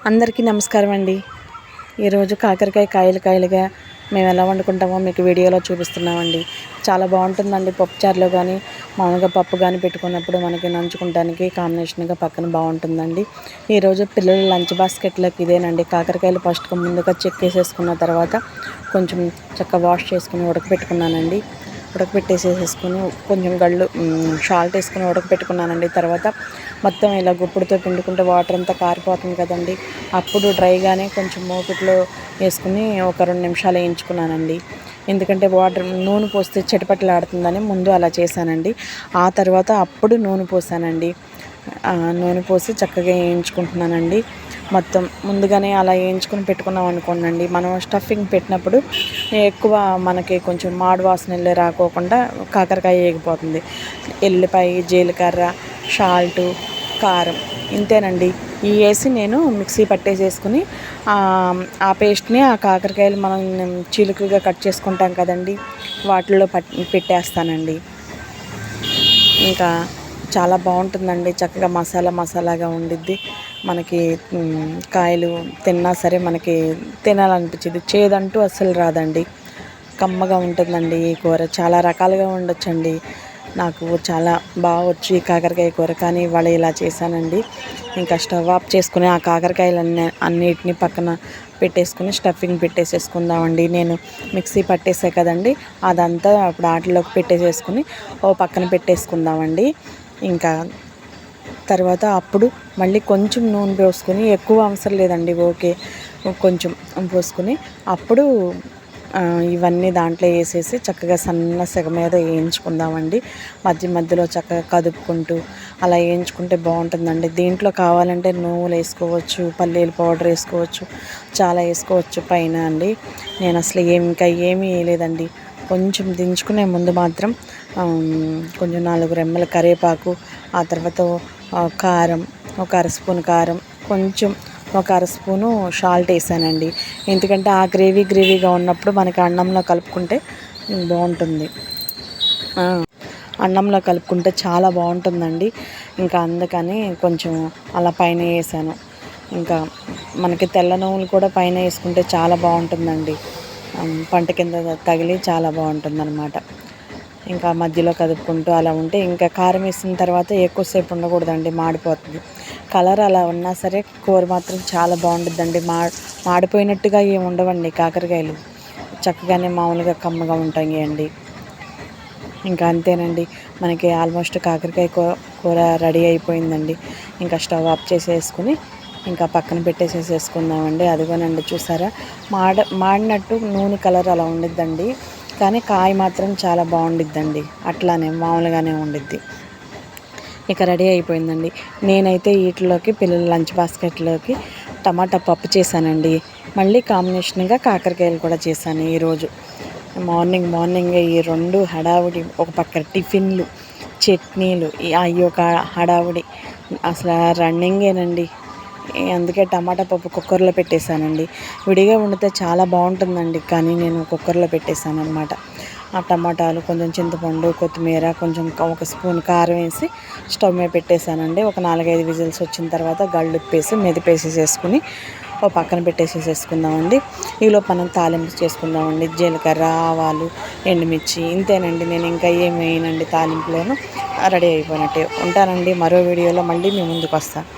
అందరికీ నమస్కారం అండి. ఈరోజు కాకరకాయ కాయలుగా మేము ఎలా వండుకుంటామో మీకు వీడియోలో చూపిస్తున్నామండి. చాలా బాగుంటుందండి. పప్పుచారులో కానీ మామూలుగా పప్పు కానీ పెట్టుకున్నప్పుడు మనకి నంచుకుంటానికి కాంబినేషన్గా పక్కన బాగుంటుందండి. ఈరోజు పిల్లల లంచ్ బాస్కెట్లోకి ఇదేనండి. కాకరకాయలు ఫస్ట్గా ముందుగా చెక్కేసేసుకున్న తర్వాత కొంచెం చక్కగా వాష్ చేసుకుని ఉడకపెట్టుకున్నానండి. ఉడకపెట్టేసేసుకుని కొంచెం సాల్ట్ వేసుకుని ఉడకపెట్టుకున్నానండి. తర్వాత మొత్తం ఇలా గుప్పుడుతో పిండుకుంటే వాటర్ అంతా కారిపోతుంది కదండి. అప్పుడు డ్రైగానే కొంచెం మూకుట్లో వేసుకుని ఒక 2 నిమిషాలు వేయించుకున్నానండి. ఎందుకంటే నూనె పోస్తే చిటపటలాడుతుందని ముందు అలా చేశానండి. ఆ తర్వాత అప్పుడు నూనె పోసానండి. నూనె పోసి చక్కగా వేయించుకుంటున్నానండి. మొత్తం ముందుగానే అలా వేయించుకుని పెట్టుకున్నాం అనుకోండి, మనం స్టఫింగ్ పెట్టినప్పుడు ఎక్కువ మనకి కొంచెం మాడు వాసన రాకోకుండా కాకరకాయ వేగిపోతుంది. ఎల్లిపాయ, జీలకర్ర, సాల్టు, కారం ఇంతేనండి. ఇవి వేసి నేను మిక్సీ పట్టేసేసుకుని ఆ పేస్ట్ని ఆ కాకరకాయలు మనం చీలికలుగా కట్ చేసుకుంటాం కదండి, వాటిల్లో పెట్టేస్తానండి. ఇంకా చాలా బాగుంటుందండి. చక్కగా మసాలాగా ఉండిద్ది. మనకి కాయలు తిన్నా సరే మనకి తినాలనిపించింది. చేదంటూ అస్సలు రాదండి. కమ్మగా ఉంటుందండి ఈ కూర. చాలా రకాలుగా ఉండొచ్చండి. నాకు చాలా బాగా వచ్చు ఈ కాకరకాయ కూర, కానీ ఇవాళ ఇలా చేశానండి. ఇంకా స్టవ్ ఆఫ్ చేసుకుని ఆ అన్నిటిని పక్కన పెట్టేసుకుని స్టఫింగ్ పెట్టేసేసుకుందామండి. నేను మిక్సీ పట్టేసే కదండి, అదంతా అప్పుడు వాటిలోకి పెట్టేసేసుకుని పక్కన పెట్టేసుకుందామండి. ఇంకా తర్వాత అప్పుడు మళ్ళీ కొంచెం నూనె పోసుకొని, ఎక్కువ అవసరం లేదండి, ఓకే, కొంచెం పోసుకొని అప్పుడు ఇవన్నీ దాంట్లో వేసేసి చక్కగా సన్న సెగ మీద వేయించుకుందామండి. మధ్యలో చక్కగా కదుపుకుంటూ అలా వేయించుకుంటే బాగుంటుందండి. దీంట్లో కావాలంటే నువ్వులు వేసుకోవచ్చు, పల్లీల పౌడర్ వేసుకోవచ్చు, చాలా వేసుకోవచ్చు పైన అండి. నేను అసలు ఇంకా ఏమీ వేయలేదండి. కొంచెం దించుకునే ముందు మాత్రం కొంచెం 4 రెమ్మల కరివేపాకు, ఆ తర్వాత కారం, ఒక అర స్పూన్ కారం, కొంచెం ఒక అర స్పూను సాల్ట్ వేసానండి. ఎందుకంటే ఆ గ్రేవీగా ఉన్నప్పుడు మనకి అన్నంలో కలుపుకుంటే బాగుంటుంది. అన్నంలో కలుపుకుంటే చాలా బాగుంటుందండి. ఇంకా అందుకని కొంచెం అలా పైన వేసాను. ఇంకా మనకి తెల్ల నువ్వులు కూడా పైన వేసుకుంటే చాలా బాగుంటుందండి. పంట కింద తగిలి చాలా బాగుంటుందన్నమాట. ఇంకా మధ్యలో కదుపుకుంటూ అలా ఉంటే, ఇంకా కారం వేసిన తర్వాత ఎక్కువసేపు ఉండకూడదండి, మాడిపోతుంది. కలర్ అలా ఉన్నా సరే కూర మాత్రం చాలా బాగుంటుందండి. మాడిపోయినట్టుగా ఏమి ఉండవండి కాకరకాయలు. చక్కగానే మామూలుగా కమ్మగా ఉంటాయి అండి. ఇంకా అంతేనండి, మనకి ఆల్మోస్ట్ కాకరకాయ కూర రెడీ అయిపోయిందండి. ఇంకా స్టవ్ ఆఫ్ చేసేసుకుని ఇంకా పక్కన పెట్టేసేసుకుందామండి. అదిగోనండి, చూసారా, మాడినట్టు నూనె కలర్ అలా ఉండిద్దండి, కానీ కాయ మాత్రం చాలా బాగుండిద్దండి. అట్లానే మామూలుగానే ఉండిద్ది. ఇక రెడీ అయిపోయిందండి. నేనైతే వీటిలోకి పిల్లల లంచ్ బాస్కెట్లోకి టమాటా పప్పు చేశానండి. మళ్ళీ కాంబినేషన్గా కాకరకాయలు కూడా చేశాను ఈరోజు. మార్నింగ్ ఈ 2 హడావుడి. ఒక పక్క టిఫిన్లు, చట్నీలు, అవి ఒక హడావుడి. అసలు రన్నింగేనండి. అందుకే టమాటా పప్పు కుక్కర్లో పెట్టేశానండి. విడిగా వండితే చాలా బాగుంటుందండి, కానీ నేను కుక్కర్లో పెట్టేశాను అనమాట. ఆ టమాటాలు, కొంచెం చింతపండు, కొత్తిమీర, కొంచెం ఒక స్పూన్ కారం వేసి స్టవ్ మీద పెట్టేశానండి. ఒక 4-5 విజిల్స్ వచ్చిన తర్వాత గళ్ళుప్పేసి మెదిపేసేసుకుని పక్కన పెట్టేసేసుకుందామండి. ఈలోపు మనం తాలింపు చేసుకుందామండి. జీలకర్ర, ఆవాలు, ఎండుమిర్చి, ఇంతేనండి. నేను ఇంకా ఏమి వేయనండి తాలింపులోను. రెడీ అయిపోయినట్టే. ఉంటానండి, మరో వీడియోలో మళ్ళీ మీ ముందుకు వస్తాను.